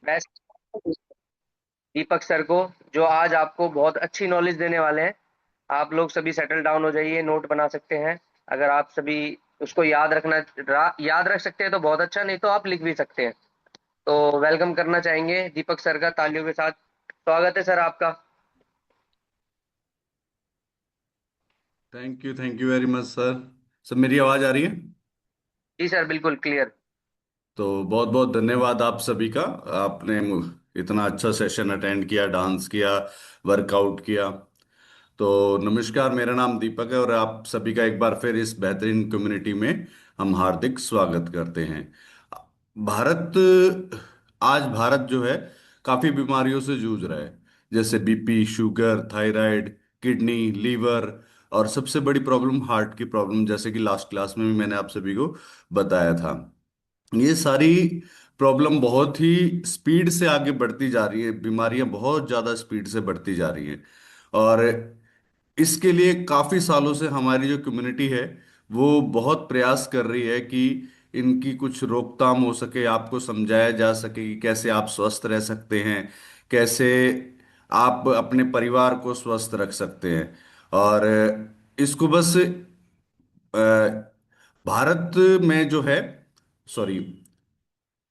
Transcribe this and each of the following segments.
Best दीपक sir को, जो आज आपको बहुत अच्छी नॉलेज देने वाले हैं। आप लोग सभी सेटल डाउन हो जाइए, नोट बना सकते हैं। अगर आप सभी उसको याद रख सकते हैं तो बहुत अच्छा, नहीं तो आप लिख भी सकते हैं। तो वेलकम करना चाहेंगे दीपक सर का तालियों के साथ। स्वागत है सर आपका। Thank you very much sir. Sir मेरी आवाज़ आ रही है? जी सर, बिल्कुल क्लियर। तो बहुत बहुत धन्यवाद आप सभी का। आपने इतना अच्छा सेशन अटेंड किया, डांस किया, वर्कआउट किया। तो नमस्कार, मेरा नाम दीपक है और आप सभी का एक बार फिर इस बेहतरीन कम्युनिटी में हम हार्दिक स्वागत करते हैं। भारत आज भारत जो है काफी बीमारियों से जूझ रहा है, जैसे BP, sugar, thyroid, kidney, liver और सबसे बड़ी प्रॉब्लम हार्ट की प्रॉब्लम, जैसे कि लास्ट क्लास में भी मैंने आप सभी को बताया था। ये सारी प्रॉब्लम बहुत ही स्पीड से आगे बढ़ती जा रही है, बीमारियां बहुत ज्यादा स्पीड से बढ़ती जा रही हैं। और इसके लिए काफी सालों से हमारी जो कम्युनिटी है वो बहुत प्रयास कर रही है कि इनकी कुछ रोकथाम हो सके, आपको समझाया जा सके कि कैसे आप स्वस्थ रह सकते हैं, कैसे आप अपने परिवार को स्वस्थ रख सकते हैं। और इसको बस भारत में जो है, सॉरी,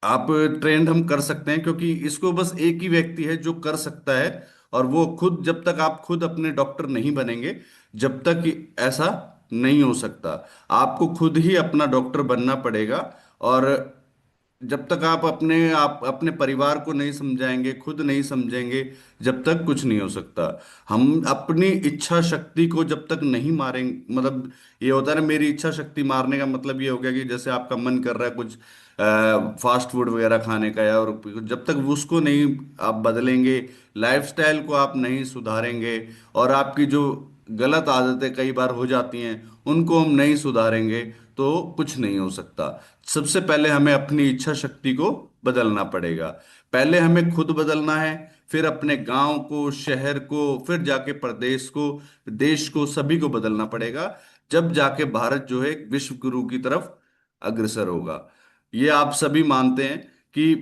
आप ट्रेंड हम कर सकते हैं, क्योंकि इसको बस एक ही व्यक्ति है जो कर सकता है। और वो खुद, जब तक आप खुद अपने डॉक्टर नहीं बनेंगे, जब तक ऐसा नहीं हो सकता। आपको खुद ही अपना डॉक्टर बनना पड़ेगा। और जब तक आप अपने परिवार को नहीं समझाएंगे, खुद नहीं समझेंगे, जब तक कुछ नहीं हो सकता। हम अपनी इच्छा शक्ति को जब तक नहीं मारेंगे, मतलब ये होता है ना, मेरी इच्छा शक्ति मारने का मतलब ये हो गया कि जैसे आपका मन कर रहा है कुछ फास्ट फूड वगैरह खाने का, और जब तक उसको नहीं आप बदलेंगे, लाइफस्टाइल को आप नहीं सुधारेंगे, और आपकी जो गलत आदतें कई बार हो जाती हैं उनको हम नहीं सुधारेंगे, तो कुछ नहीं हो सकता। सबसे पहले हमें अपनी इच्छा शक्ति को बदलना पड़ेगा। पहले हमें खुद बदलना है, फिर अपने गांव को, शहर को, फिर जाके प्रदेश को, देश को, सभी को बदलना पड़ेगा। जब जाके भारत जो है एक विश्व गुरु की तरफ अग्रसर होगा। ये आप सभी मानते हैं कि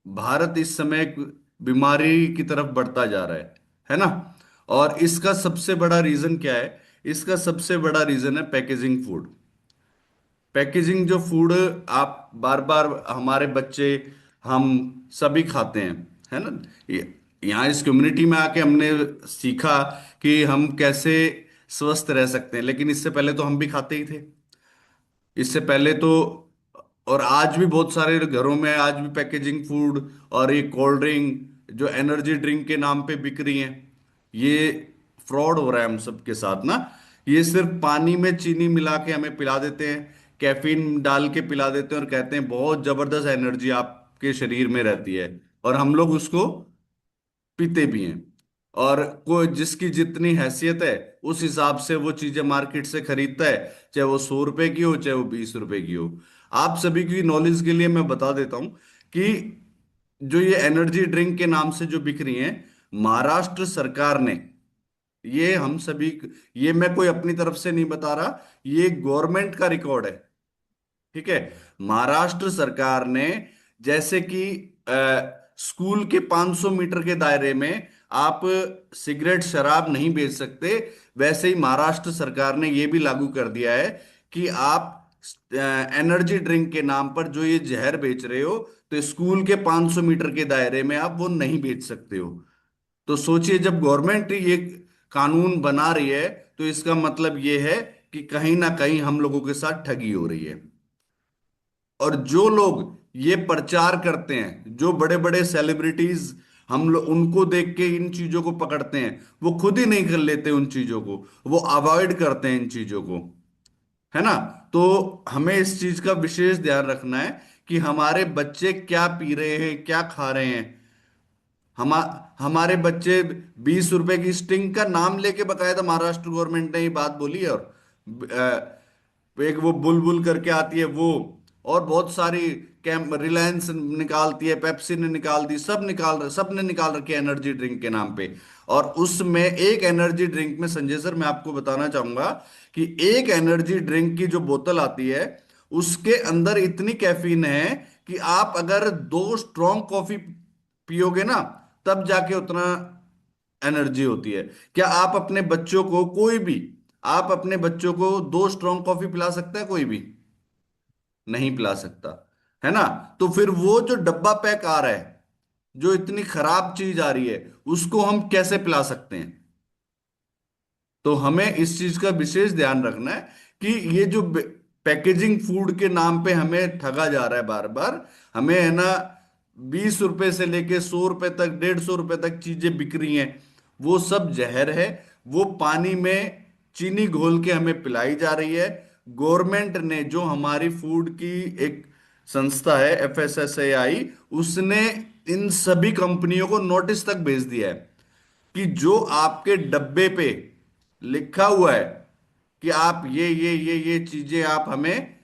भारत इस समय एक बीमारी की तरफ बढ़ता जा रहा है ना? और इसका सबसे बड़ा रीजन क्या है? इसका सबसे बड़ा रीजन है पैकेजिंग फूड। पैकेजिंग जो फूड आप बार बार, हमारे बच्चे, हम सभी खाते हैं, है ना? यहाँ इस कम्युनिटी में आके हमने सीखा कि हम कैसे स्वस्थ रह सकते हैं, लेकिन इससे पहले तो हम भी खाते ही थे। इससे पहले तो, और आज भी बहुत सारे घरों में आज भी पैकेजिंग फूड और ये कोल्ड ड्रिंक जो एनर्जी ड्रिंक के नाम पे बिक रही हैं, ये फ्रॉड हो रहा है हम सबके साथ ना। ये सिर्फ पानी में चीनी मिला के हमें पिला देते हैं, कैफीन डाल के पिला देते हैं और कहते हैं बहुत जबरदस्त एनर्जी आपके शरीर में रहती है, और हम लोग उसको पीते भी हैं। और कोई जिसकी जितनी हैसियत है उस हिसाब से वो चीजें मार्केट से खरीदता है, चाहे वो 100 रुपए की हो, चाहे वो 20 रुपए की हो। आप सभी की नॉलेज के लिए मैं बता देता हूं कि जो ये एनर्जी ड्रिंक के नाम से जो बिक रही हैं, महाराष्ट्र सरकार ने, ये हम सभी, ये मैं कोई अपनी तरफ से नहीं बता रहा, ये गवर्नमेंट का रिकॉर्ड है, ठीक है? महाराष्ट्र सरकार ने, जैसे कि स्कूल के 500 मीटर के दायरे में आप सिगरेट, शराब नहीं बेच सकते, वैसे ही महाराष्ट्र सरकार ने यह भी लागू कर दिया है कि आप एनर्जी ड्रिंक के नाम पर जो ये जहर बेच रहे हो, तो स्कूल के 500 मीटर के दायरे में आप वो नहीं बेच सकते हो। तो सोचिए, जब गवर्नमेंट ये कानून बना रही है, तो इसका मतलब ये है कि कहीं ना कहीं हम लोगों के साथ ठगी हो रही है। और जो लोग ये प्रचार करते हैं, जो बड़े बड़े सेलिब्रिटीज, हम लोग उनको देख के इन चीजों को पकड़ते हैं, वो खुद ही नहीं कर लेते उन चीजों को, वो अवॉइड करते हैं इन चीजों को, है ना? तो हमें इस चीज का विशेष ध्यान रखना है कि हमारे बच्चे क्या पी रहे हैं, क्या खा रहे हैं। हमारे बच्चे 20 रुपए की स्टिंग का नाम लेके बकायदा महाराष्ट्र गवर्नमेंट ने ये बात बोली है। और एक वो बुलबुल करके आती है वो, और बहुत सारी कैम रिलायंस निकालती है, पेप्सी ने निकाल दी, सब ने निकाल रखी है एनर्जी ड्रिंक के नाम पे। और उसमें एक एनर्जी ड्रिंक में, संजय सर मैं आपको बताना चाहूंगा कि एक एनर्जी ड्रिंक की जो बोतल आती है, उसके अंदर इतनी कैफीन है कि आप अगर 2 स्ट्रॉन्ग कॉफी पियोगे ना, तब जाके उतना एनर्जी होती है। क्या आप अपने बच्चों को, कोई भी, आप अपने बच्चों को 2 स्ट्रॉन्ग कॉफी पिला सकता है? कोई भी नहीं पिला सकता, है ना? तो फिर वो जो डब्बा पैक आ रहा है, जो इतनी खराब चीज आ रही है, उसको हम कैसे पिला सकते हैं? तो हमें इस चीज का विशेष ध्यान रखना है कि ये जो पैकेजिंग फूड के नाम पे हमें ठगा जा रहा है बार बार, हमें, है ना, 20 रुपए से लेके 100 रुपए तक, 150 रुपए तक चीजें बिक रही हैं, वो सब जहर है। वो पानी में चीनी घोल के हमें पिलाई जा रही है। गवर्नमेंट ने, जो हमारी फूड की एक संस्था है, FSSAI, उसने इन सभी कंपनियों को नोटिस तक भेज दिया है कि जो आपके डब्बे पे लिखा हुआ है कि आप ये चीजें आप हमें।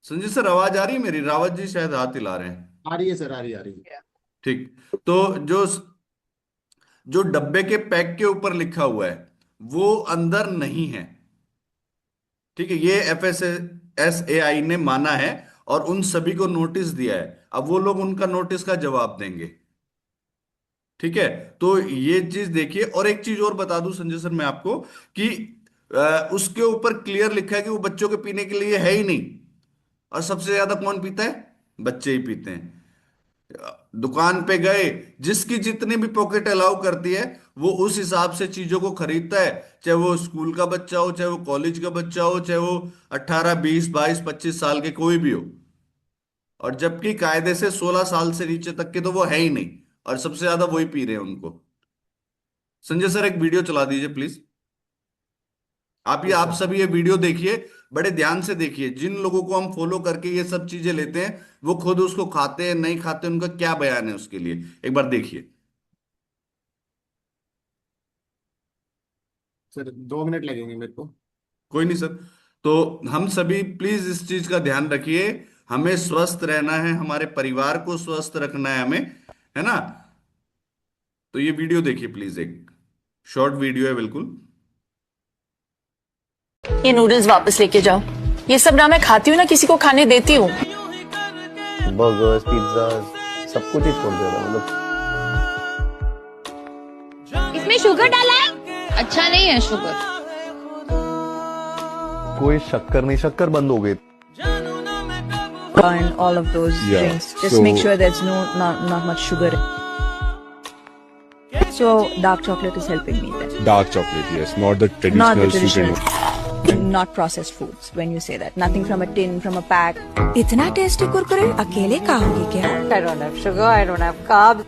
संजय सर, आवाज आ रही है मेरी? रावत जी शायद हाथ हिला रहे हैं। आ रही है सर, आ रही आ रही है। ठीक। तो जो जो डब्बे के पैक के ऊपर लिखा हुआ है, वो अंदर नहीं है। ठीक है, ये FSSAI ने माना है और उन सभी को नोटिस दिया है। अब वो लोग उनका नोटिस का जवाब देंगे। ठीक है, तो ये चीज देखिए। और एक चीज और बता दूं संजय सर मैं आपको, कि उसके ऊपर क्लियर लिखा है कि वो बच्चों के पीने के लिए है ही नहीं। और सबसे ज्यादा कौन पीता है? बच्चे ही पीते हैं। दुकान पे गए, जिसकी जितनी भी पॉकेट अलाउ करती है, वो उस हिसाब से चीजों को खरीदता है। चाहे वो स्कूल का बच्चा हो, चाहे वो कॉलेज का बच्चा हो, चाहे वो 18, 20, 22, 25 साल के कोई भी हो। और जबकि कायदे से 16 साल से नीचे तक के तो वो है ही नहीं, और सबसे ज्यादा वही पी रहे हैं उनको। संजय सर, एक वीडियो चला दीजिए प्लीज। यस आप सर। सभी ये वीडियो देखिए, बड़े ध्यान से देखिए। जिन लोगों को हम फॉलो करके ये सब चीजें लेते हैं, वो खुद उसको खाते हैं नहीं खाते, उनका क्या बयान है उसके लिए, एक बार देखिए। सर 2 मिनट लगेंगे मेरे को। कोई नहीं सर। तो हम सभी प्लीज इस चीज का ध्यान रखिए। हमें स्वस्थ रहना है, हमारे परिवार को स्वस्थ रखना है हमें, है ना? तो ये वीडियो देखिए प्लीज, एक शॉर्ट वीडियो है बिल्कुल। ये नूडल्स वापस लेके जाओ। ये सब ना मैं खाती हूँ ना किसी को खाने देती हूँ। बर्गर्स, पिज्जाज, सब कुछ ही छोड़ दे रहा हूँ मतलब। इसमें शुगर डाला है, अच्छा नहीं है शुगर। कोई शक्कर नहीं, शक्कर बंद हो गई। And all of those Yeah, drinks. Just so- make sure there's not much sugar. So dark chocolate is helping me then. Dark chocolate, yes, not the Not traditional the traditional. sweetened. Not processed foods when you say that. Nothing from a tin, from a pack. इतना tasty Kurkure अकेले खाओगे क्या? I don't have sugar, I don't have carbs.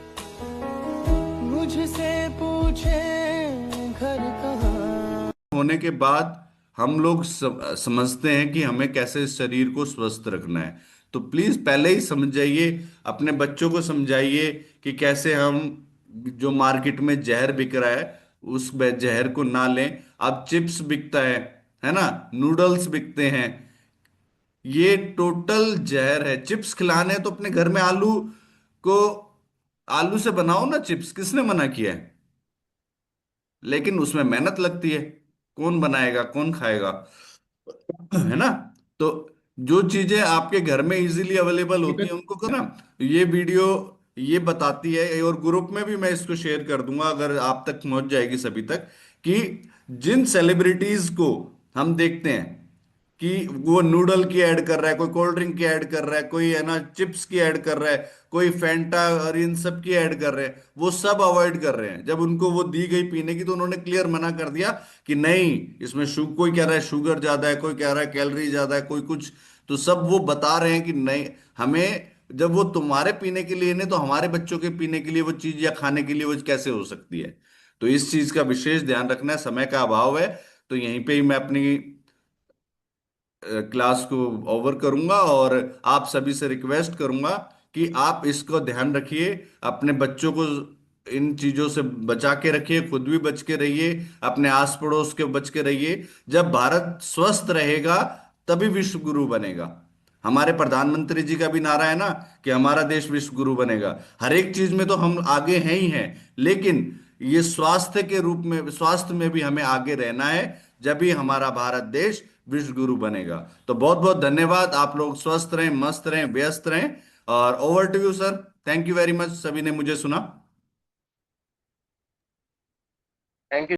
होने के बाद हम लोग समझते हैं कि हमें कैसे इस शरीर को स्वस्थ रखना है। तो प्लीज पहले ही समझ जाइए, अपने बच्चों को समझाइए कि कैसे हम, जो मार्केट में जहर बिक रहा है, उस जहर को ना लें। अब चिप्स बिकता है ना, नूडल्स बिकते हैं, ये टोटल जहर है। चिप्स खिलाने हैं तो अपने घर में को आलू से बनाओ ना चिप्स, किसने मना किया है? लेकिन उसमें मेहनत लगती है, कौन बनाएगा, कौन खाएगा, है ना? तो जो चीजें आपके घर में इजीली अवेलेबल होती हैं उनको करना। ये वीडियो ये बताती है, और ग्रुप में भी मैं इसको शेयर कर दूंगा अगर आप तक पहुंच जाएगी सभी तक, कि जिन सेलिब्रिटीज को हम देखते हैं कि वो नूडल की ऐड कर रहा है, कोई कोल्ड ड्रिंक की ऐड कर रहा है, कोई, है ना, चिप्स की ऐड कर रहा है, कोई फैंटा और इन सब की ऐड कर रहे हैं, वो सब अवॉइड कर रहे हैं। जब उनको वो दी गई पीने की तो उन्होंने क्लियर मना कर दिया कि नहीं, इसमें कोई कह रहा है शुगर ज्यादा है, कोई कह रहा है कैलोरी ज्यादा है, कोई कुछ। तो सब वो बता रहे हैं कि नहीं, हमें, जब वो तुम्हारे पीने के लिए नहीं तो हमारे बच्चों के पीने के लिए वो चीज या खाने के लिए वो कैसे हो सकती है? तो इस चीज का विशेष ध्यान रखना है। समय का अभाव है, तो यहीं पे ही मैं अपनी क्लास को ओवर करूंगा, और आप सभी से रिक्वेस्ट करूंगा कि आप इसको ध्यान रखिए, अपने बच्चों को इन चीजों से बचा के रखिए, खुद भी बच के रहिए, अपने आस पड़ोस के बच के रहिए। जब भारत स्वस्थ रहेगा तभी विश्व गुरु बनेगा। हमारे प्रधानमंत्री जी का भी नारा है ना कि हमारा देश विश्व गुरु बनेगा। हर एक चीज में तो हम आगे हैं ही हैं, लेकिन ये स्वास्थ्य के रूप में, स्वास्थ्य में भी हमें आगे रहना है, जब भी हमारा भारत देश विश्व गुरु बनेगा। तो बहुत बहुत धन्यवाद। आप लोग स्वस्थ रहें, मस्त रहें, व्यस्त रहें, और over to you sir. Thank you very much, सभी ने मुझे सुना। Thank you.